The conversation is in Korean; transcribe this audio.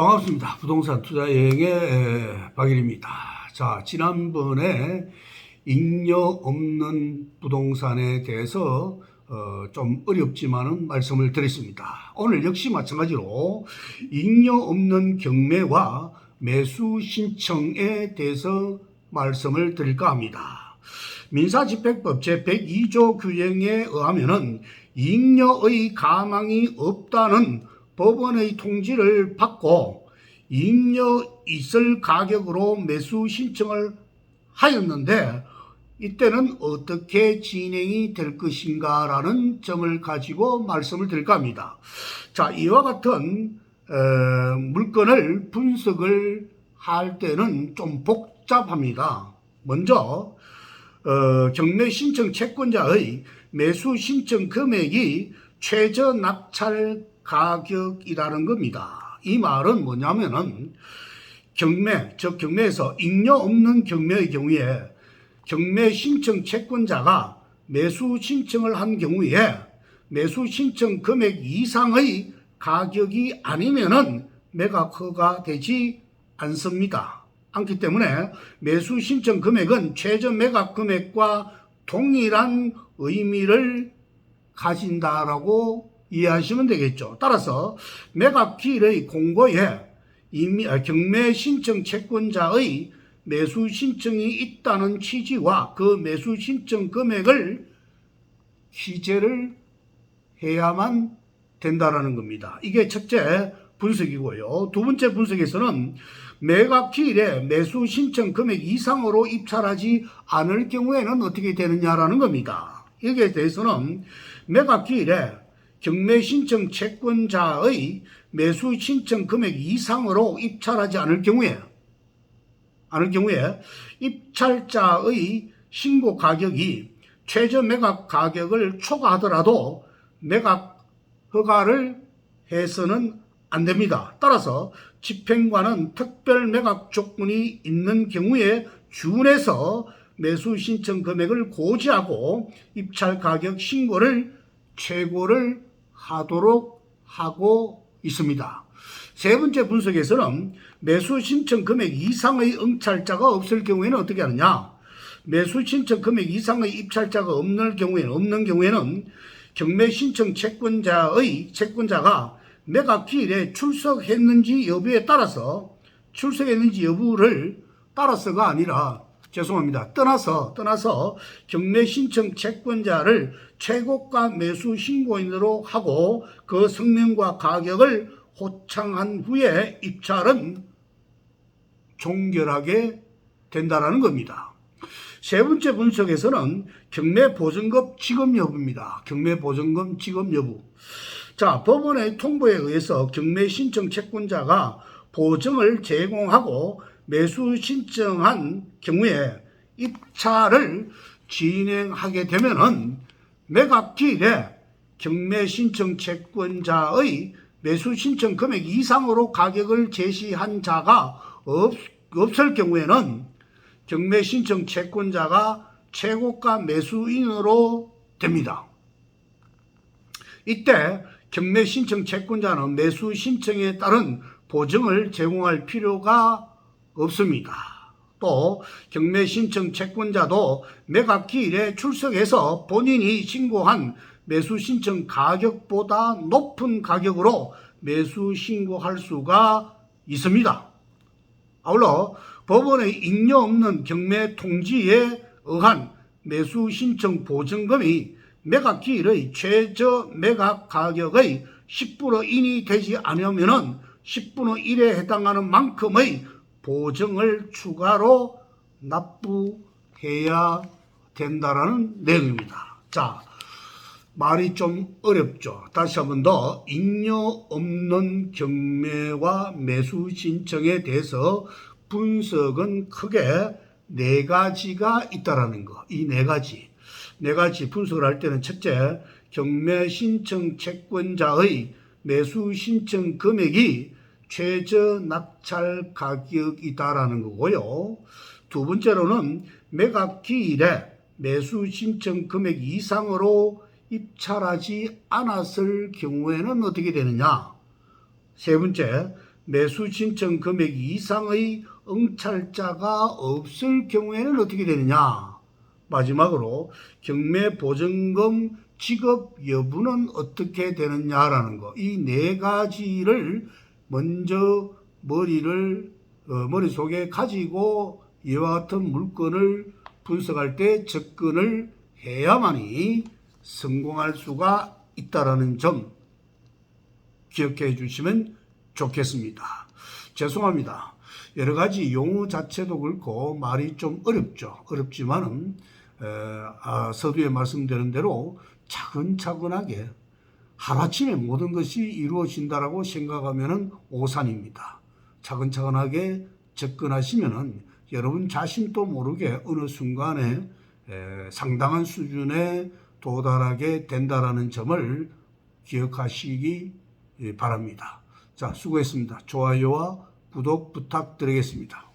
반갑습니다. 부동산 투자 여행의 박일입니다. 자, 지난번에 잉여 없는 부동산에 대해서 좀 어렵지만은 말씀을 드렸습니다. 오늘 역시 마찬가지로 잉여 없는 경매와 매수 신청에 대해서 말씀을 드릴까 합니다. 민사집행법 제102조 규정에 의하면은 잉여의 가망이 없다는 법원의 통지를 받고 잉여 있을 가격으로 매수 신청을 하였는데 이때는 어떻게 진행이 될 것인가 라는 점을 가지고 말씀을 드릴까 합니다. 자, 이와 같은 물건을 분석을 할 때는 좀 복잡합니다. 먼저 경매 신청 채권자의 매수 신청 금액이 최저 낙찰 가격이라는 겁니다. 이 말은 뭐냐면은 경매에서 잉여 없는 경매의 경우에 경매 신청 채권자가 매수 신청을 한 경우에 매수 신청 금액 이상의 가격이 아니면은 매각 허가되지 않습니다. 않기 때문에 매수 신청 금액은 최저 매각 금액과 동일한 의미를 가진다라고 이해하시면 되겠죠. 따라서 매각 기일의 공고에 경매 신청 채권자의 매수 신청이 있다는 취지와 그 매수 신청 금액을 기재를 해야만 된다라는 겁니다. 이게 첫째 분석이고요. 두 번째 분석에서는 매각 기일에 매수 신청 금액 이상으로 입찰하지 않을 경우에는 어떻게 되느냐라는 겁니다. 여기에 대해서는 매각 기일에 경매 신청 채권자의 매수 신청 금액 이상으로 입찰하지 않을 경우에 입찰자의 신고 가격이 최저 매각 가격을 초과하더라도 매각 허가를 해서는 안 됩니다. 따라서 집행관은 특별 매각 조건이 있는 경우에 준해서 매수 신청 금액을 고지하고 입찰 가격 신고를 최고를 하도록 하고 있습니다. 세 번째 분석에서는 매수 신청 금액 이상의 응찰자가 없을 경우에는 어떻게 하느냐? 매수 신청 금액 이상의 입찰자가 없는 경우에는 경매 신청 채권자가 매각 기일에 출석했는지 여부에 따라서 따라서가 아니라 떠나서 경매 신청 채권자를 최고가 매수 신고인으로 하고 그 성명과 가격을 호창한 후에 입찰은 종결하게 된다라는 겁니다. 세 번째 분석에서는 경매 보증금 지급 여부입니다. 경매 보증금 지급 여부. 자, 법원의 통보에 의해서 경매 신청 채권자가 보증을 제공하고 매수 신청한 경우에 입찰을 진행하게 되면은 매각 기일에 경매 신청 채권자의 매수 신청 금액 이상으로 가격을 제시한 자가 없을 경우에는 경매 신청 채권자가 최고가 매수인으로 됩니다. 이때 경매 신청 채권자는 매수 신청에 따른 보증을 제공할 필요가 없습니다. 또 경매 신청 채권자도 매각 기일에 출석해서 본인이 신고한 매수 신청 가격보다 높은 가격으로 매수 신고할 수가 있습니다. 아울러 법원의 잉여 없는 경매 통지에 의한 매수 신청 보증금이 매각 기일의 최저 매각 가격의 10분의 1이 되지 않으면 10분의 1에 해당하는 만큼의 보증을 추가로 납부해야 된다라는 내용입니다. 자, 말이 좀 어렵죠. 다시 한 번 더 잉여 없는 경매와 매수 신청에 대해서 분석은 크게 네 가지가 있다라는 거. 이 네 가지 분석을 할 때는 첫째, 경매 신청 채권자의 매수 신청 금액이 최저 낙찰 가격이다라는 거고요. 두 번째로는 매각 기일에 매수 신청 금액 이상으로 입찰하지 않았을 경우에는 어떻게 되느냐? 세 번째, 매수 신청 금액 이상의 응찰자가 없을 경우에는 어떻게 되느냐? 마지막으로 경매 보증금 지급 여부는 어떻게 되느냐라는 거. 이 네 가지를 먼저 머릿속에 가지고 이와 같은 물건을 분석할 때 접근을 해야만이 성공할 수가 있다라는 점 기억해 주시면 좋겠습니다. 죄송합니다. 여러 가지 용어 자체도 그렇고 말이 좀 어렵지만은 서두에 말씀드린 대로 차근차근하게 하루아침에 모든 것이 이루어진다라고 생각하면은 오산입니다. 차근차근하게 접근하시면은 여러분 자신도 모르게 어느 순간에 상당한 수준에 도달하게 된다라는 점을 기억하시기 바랍니다. 자, 수고했습니다. 좋아요와 구독 부탁드리겠습니다.